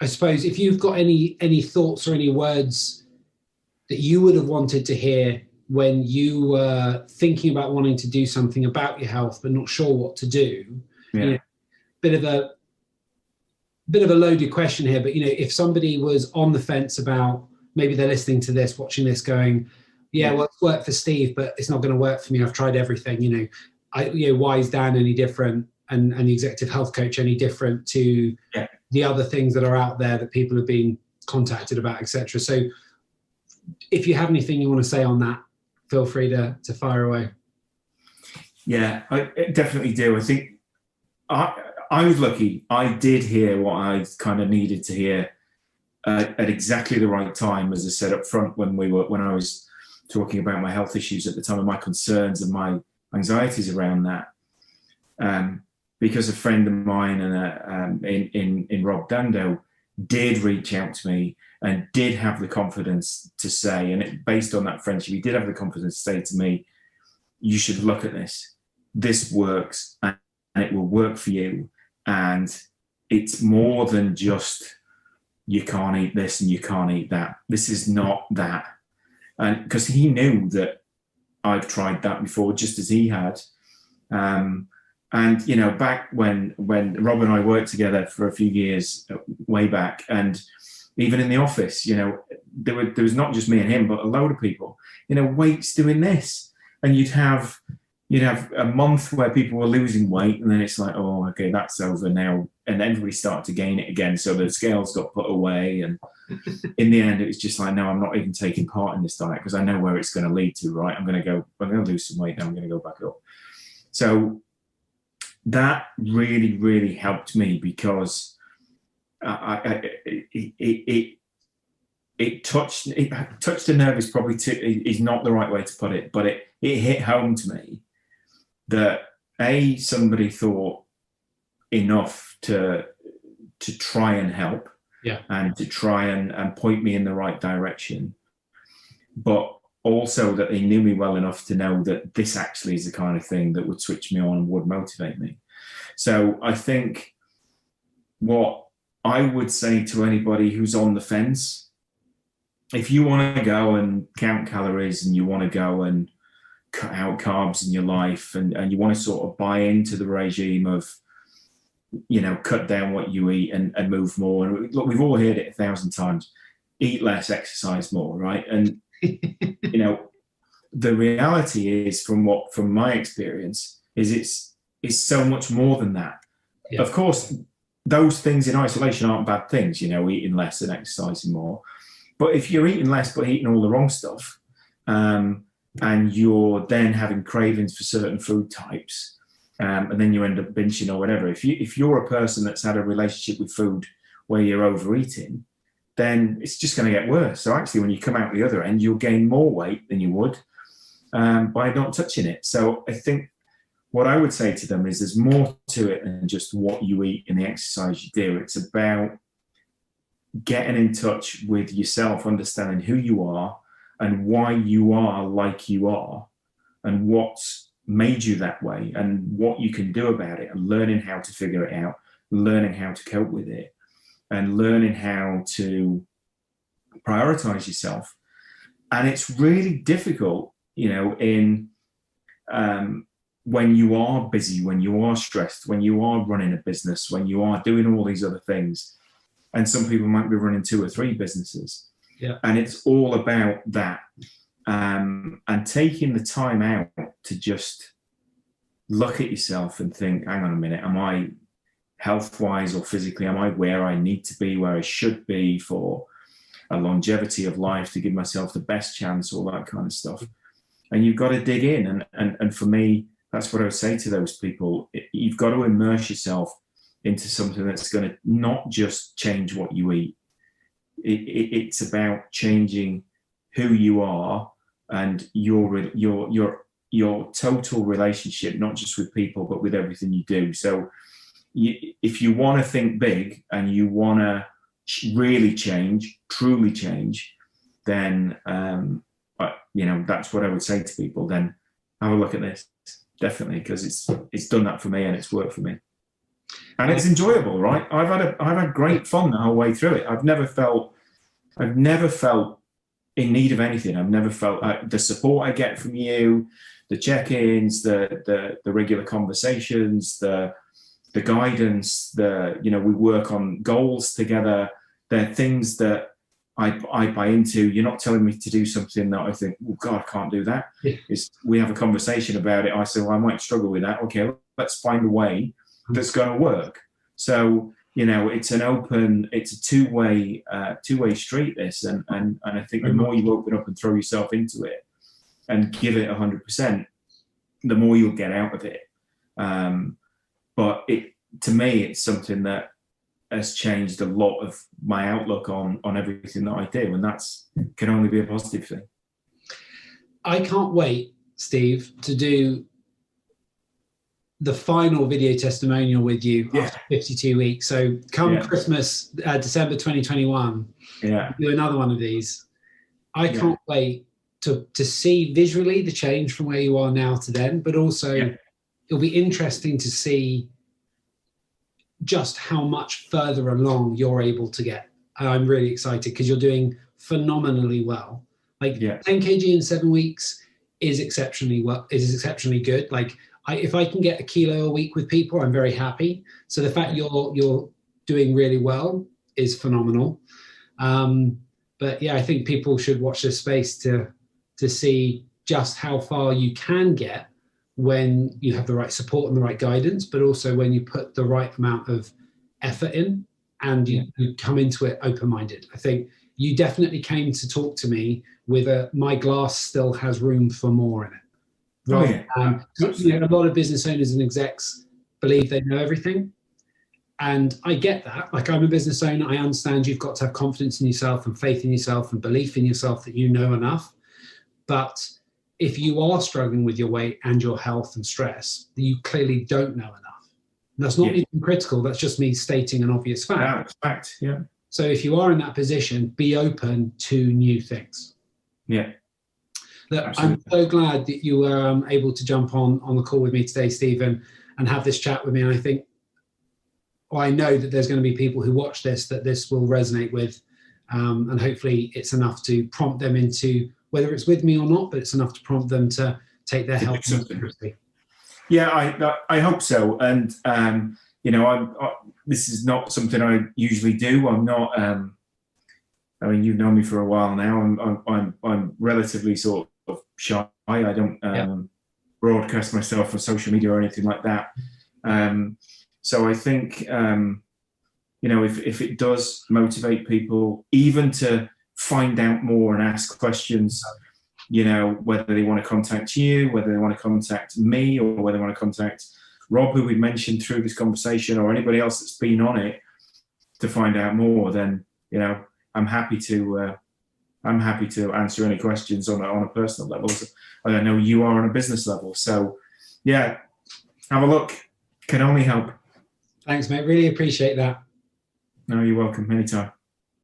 I suppose if you've got any thoughts or any words that you would have wanted to hear when you were thinking about wanting to do something about your health but not sure what to do, you Yeah. know, bit of a loaded question here, but if somebody was on the fence about, maybe they're listening to this, watching this, going, yeah, Yeah. well, it's worked for Steve, but it's not going to work for me. I've tried everything. Why is Dan any different, and the executive health coach any different to Yeah. the other things that are out there that people have been contacted about, etc. So, if you have anything you want to say on that, feel free to fire away. Yeah, I definitely do. I think I was lucky. I did hear what I kind of needed to hear at exactly the right time, as I said up front when I was talking about my health issues at the time and my concerns and my anxieties around that. Because a friend of mine and in Rob Dando did reach out to me and did have the confidence to say, and based on that friendship, he did have the confidence to say to me, you should look at this. This works and it will work for you. And it's more than just, you can't eat this and you can't eat that. This is not that. And because he knew that I've tried that before, just as he had. And, back when Rob and I worked together for a few years way back, and even in the office, there was not just me and him, but a load of people, Wait's doing this. And you'd have a month where people were losing weight, and then it's like, oh, okay, that's over now. And everybody started to gain it again. So the scales got put away. And in the end, it was just like, no, I'm not even taking part in this diet because I know where it's going to lead to, right? I'm going to lose some weight now. I'm going to go back up. So that really, really helped me, because it touched the nerve is probably is not the right way to put it, but it hit home to me that somebody thought enough to try and help, yeah, and to try and point me in the right direction, but also that they knew me well enough to know that this actually is the kind of thing that would switch me on and would motivate me. So I think what I would say to anybody who's on the fence, if you want to go and count calories and you want to go and cut out carbs in your life, and you want to sort of buy into the regime of, cut down what you eat and move more. And look, we've all heard it 1,000 times, eat less, exercise more, right? And, the reality is, from my experience, is it's so much more than that. Yeah. Of course, those things in isolation aren't bad things, eating less and exercising more. But if you're eating less but eating all the wrong stuff, and you're then having cravings for certain food types, and then you end up binging or whatever, if you're a person that's had a relationship with food where you're overeating, then it's just going to get worse. So actually, when you come out the other end, you'll gain more weight than you would by not touching it. So I think what I would say to them is there's more to it than just what you eat and the exercise you do. It's about getting in touch with yourself, understanding who you are and why you are like you are, and what's made you that way and what you can do about it, and learning how to figure it out, learning how to cope with it, and learning how to prioritize yourself. And it's really difficult, when you are busy, when you are stressed, when you are running a business, when you are doing all these other things. And some people might be running 2 or 3 businesses. Yeah. And it's all about that. And taking the time out to just look at yourself and think, hang on a minute, am I health-wise or physically, am I where I need to be, where I should be for a longevity of life, to give myself the best chance, all that kind of stuff. And you've got to dig in. And for me, that's what I would say to those people. You've got to immerse yourself into something that's going to not just change what you eat. It's about changing who you are and your total relationship, not just with people, but with everything you do. So if you want to think big and you want to really change, truly change, then that's what I would say to people. Then have a look at this, definitely, because it's done that for me and it's worked for me. And it's enjoyable, right? I've had great fun the whole way through it. I've never felt in need of anything. I've never felt the support I get from you, the check-ins, the regular conversations, the guidance, we work on goals together. They're things that I buy into. You're not telling me to do something that I think, oh God, I can't do that. Yeah. We have a conversation about it. I say, well, I might struggle with that. Okay, let's find a way that's going to work. So, it's a two-way street, this. And I think the more you open up and throw yourself into it and give it 100%, the more you'll get out of it. But to me, it's something that has changed a lot of my outlook on everything that I do, and can only be a positive thing. I can't wait, Steve, to do the final video testimonial with you after 52 weeks. So come Christmas, December 2021, do another one of these. I can't wait to see visually the change from where you are now to then, but also it'll be interesting to see just how much further along you're able to get. I'm really excited because you're doing phenomenally well. Like 10 kg in 7 weeks is exceptionally good. Like if I can get a kilo a week with people, I'm very happy. So the fact you're doing really well is phenomenal. But I think people should watch this space to see just how far you can get when you have the right support and the right guidance, but also when you put the right amount of effort in and you come into it open-minded. I think you definitely came to talk to me with my glass still has room for more in it. A lot of business owners and execs believe they know everything. And I get that. Like, I'm a business owner. I understand you've got to have confidence in yourself and faith in yourself and belief in yourself that you know enough. But if you are struggling with your weight and your health and stress, you clearly don't know enough. And that's not even critical. That's just me stating an obvious fact. Yeah, it's fact. Yeah. So if you are in that position, be open to new things. Yeah. Look, I'm so glad that you were able to jump on the call with me today, Stephen, and have this chat with me. And I know that there's going to be people who watch this that this will resonate with, and hopefully it's enough to prompt them into, whether it's with me or not, but it's enough to prompt them to take their health seriously. Yeah, I hope so. And this is not something I usually do. I'm not. I mean, you've known me for a while now. I'm relatively sort of shy. I don't broadcast myself on social media or anything like that. So I think if it does motivate people, even to find out more and ask questions, whether they want to contact you, whether they want to contact me, or whether they want to contact Rob, who we mentioned through this conversation, or anybody else that's been on it to find out more, then I'm happy to answer any questions on a personal level. I know you are on a business level. So have a look. Can only help. Thanks, mate. Really appreciate that. No, you're welcome. Anytime.